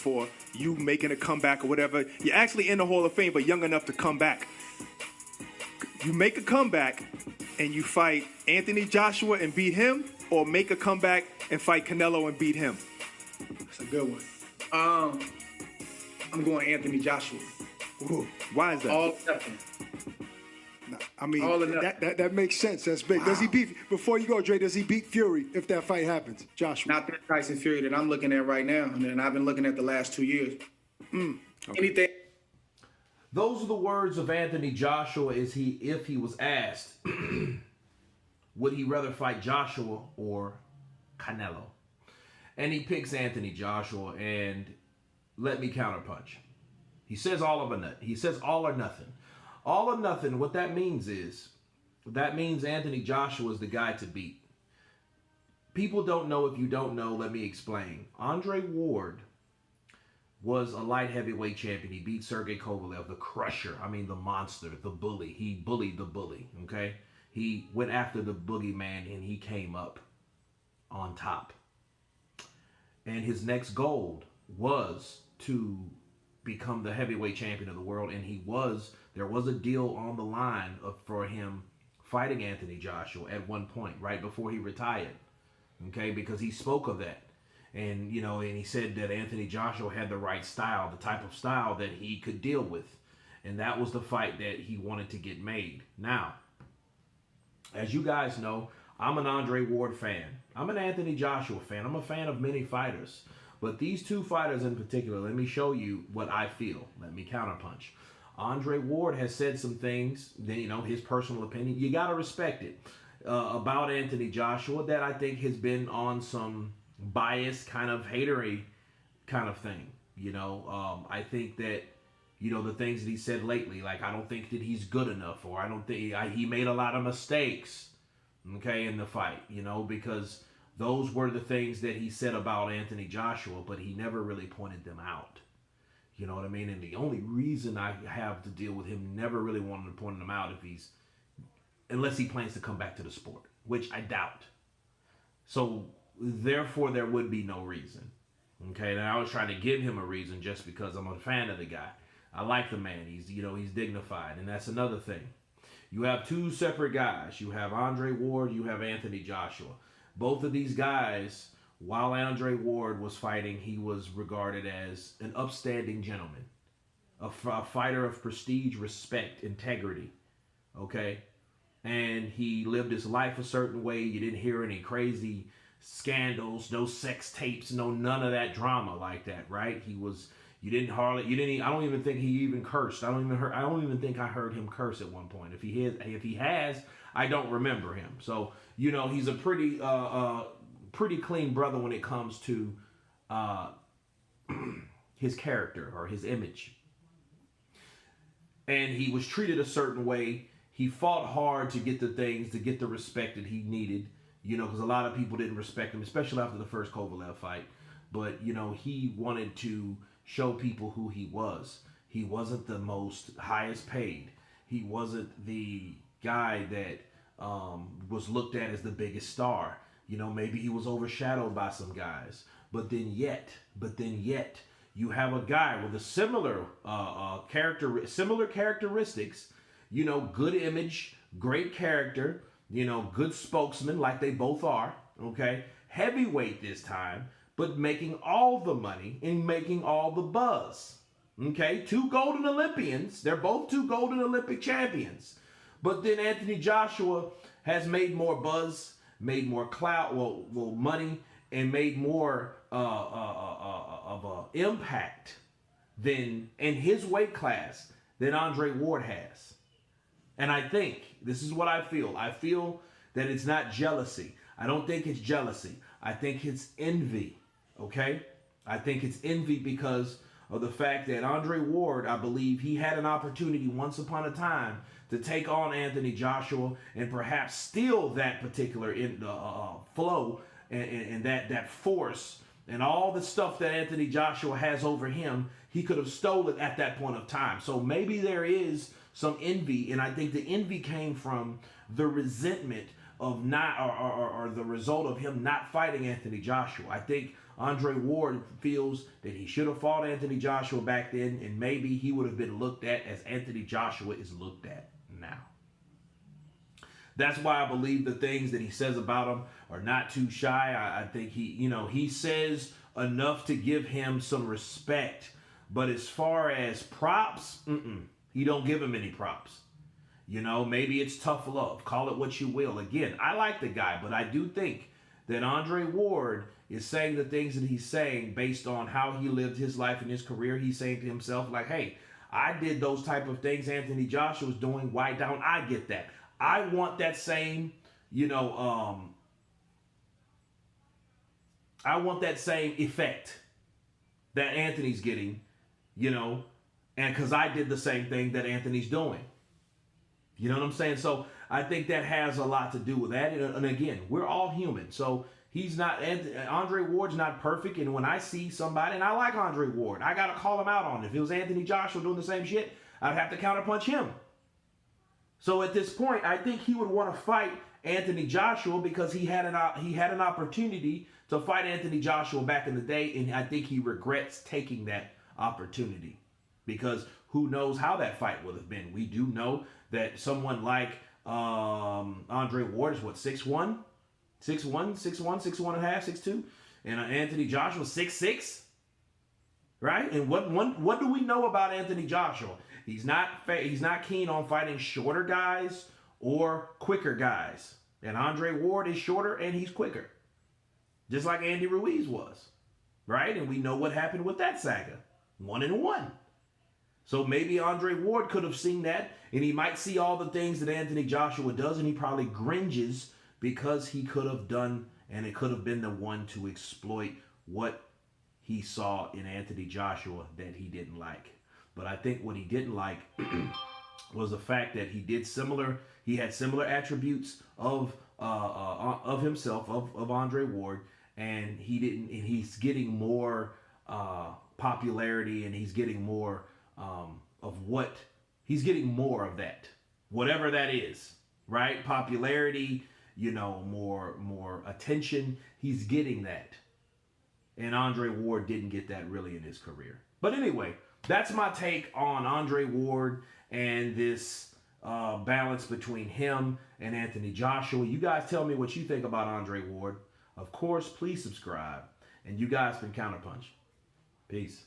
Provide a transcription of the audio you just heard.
for you making a comeback or whatever. You're actually in the Hall of Fame, but young enough to come back. You make a comeback and you fight Anthony Joshua and beat him, or make a comeback and fight Canelo and beat him? That's a good one. I'm going Anthony Joshua. Ooh, why is that? All or nothing. I mean, All or nothing. that makes sense. That's big. Wow. Does he beat, before you go, Dre, does he beat Fury if that fight happens? Joshua. Not that Tyson Fury that I'm looking at right now, and I've been looking at the last 2 years. Okay. Anything. Those are the words of Anthony Joshua. If he was asked, would he rather fight Joshua or Canelo? And he picks Anthony Joshua, and let me counterpunch. He says all or nothing. All or nothing, what that means Anthony Joshua is the guy to beat. People don't know. If you don't know, let me explain. Andre Ward was a light heavyweight champion. He beat Sergey Kovalev, the crusher. I mean, the monster, the bully. He bullied the bully, okay? He went after the boogeyman, and he came up on top. And his next goal was to become the heavyweight champion of the world, and there was a deal on the line for him fighting Anthony Joshua at one point, right before he retired, okay? Because he spoke of that. And, and he said that Anthony Joshua had the right style, the type of style that he could deal with. And that was the fight that he wanted to get made. Now, as you guys know, I'm an Andre Ward fan. I'm an Anthony Joshua fan. I'm a fan of many fighters. But these two fighters in particular, let me show you what I feel. Let me counterpunch. Andre Ward has said some things, his personal opinion. You got to respect it. About Anthony Joshua that I think has been on some biased kind of hatery kind of thing. I think that, the things that he said lately, like I don't think that he's good enough, or I don't think he made a lot of mistakes, okay, in the fight, because those were the things that he said about Anthony Joshua, but he never really pointed them out. You know what I mean? And the only reason I have to deal with him never really wanting to point them out unless he plans to come back to the sport, which I doubt. So therefore, there would be no reason. Okay, and I was trying to give him a reason just because I'm a fan of the guy. I like the man. He's dignified, and that's another thing. You have two separate guys. You have Andre Ward. You have Anthony Joshua. Both of these guys, while Andre Ward was fighting, he was regarded as an upstanding gentleman, a fighter of prestige, respect, integrity. Okay, and he lived his life a certain way. You didn't hear any crazy scandals, no sex tapes, none of that drama like that, right? I don't even think he even cursed. I don't even think I heard him curse at one point. If he has, I don't remember him. So, he's a pretty clean brother when it comes to his character or his image. And he was treated a certain way. He fought hard to get the respect that he needed. Because a lot of people didn't respect him, especially after the first Kovalev fight. But, he wanted to show people who he was. He wasn't the most highest paid. He wasn't the guy that was looked at as the biggest star. Maybe he was overshadowed by some guys. But then yet, you have a guy with a similar characteristics. Good image, great character. Good spokesman like they both are, okay? Heavyweight this time, but making all the money and making all the buzz, okay? Two golden Olympians. They're both two golden Olympic champions. But then Anthony Joshua has made more buzz, made more clout, money, and made more of an impact in his weight class than Andre Ward has. And I think, this is what I feel. I feel that it's not jealousy. I don't think it's jealousy. I think it's envy, okay? I think it's envy because of the fact that Andre Ward, I believe he had an opportunity once upon a time to take on Anthony Joshua and perhaps steal that particular flow and that force and all the stuff that Anthony Joshua has over him. He could have stolen at that point of time. So maybe there is some envy, and I think the envy came from the resentment of not, or the result of him not fighting Anthony Joshua. I think Andre Ward feels that he should have fought Anthony Joshua back then, and maybe he would have been looked at as Anthony Joshua is looked at now. That's why I believe the things that he says about him are not too shy. I think he says enough to give him some respect. But as far as props, he don't give him any props. Maybe it's tough love. Call it what you will. Again, I like the guy, but I do think that Andre Ward is saying the things that he's saying based on how he lived his life and his career. He's saying to himself, like, hey, I did those type of things Anthony Joshua was doing. Why don't I get that? I want that same, I want that same effect that Anthony's getting, and because I did the same thing that Anthony's doing. You know what I'm saying? So I think that has a lot to do with that. And again, we're all human. So Andre Ward's not perfect. And when I see somebody, and I like Andre Ward, I got to call him out on it. If it was Anthony Joshua doing the same shit, I'd have to counterpunch him. So at this point, I think he would want to fight Anthony Joshua because he had an opportunity to fight Anthony Joshua back in the day. And I think he regrets taking that opportunity because who knows how that fight would have been. We do know that someone like Andre Ward is 6'1", 6'1.5", 6'2", and Anthony Joshua 6'6", right? And what do we know about Anthony Joshua? He's not keen on fighting shorter guys or quicker guys. And Andre Ward is shorter and he's quicker, just like Andy Ruiz was, right? And we know what happened with that saga, 1-1. So maybe Andre Ward could have seen that, and he might see all the things that Anthony Joshua does, and he probably gringes because he could have done, and it could have been the one to exploit what he saw in Anthony Joshua that he didn't like. But I think what he didn't like was the fact that he had similar attributes of himself, of Andre Ward, and he's getting more popularity, and he's getting more he's getting more of that, whatever that is, right? Popularity, more attention. He's getting that. And Andre Ward didn't get that really in his career. But anyway, that's my take on Andre Ward and this balance between him and Anthony Joshua. You guys tell me what you think about Andre Ward. Of course, please subscribe. And you guys been Counterpunch. Peace.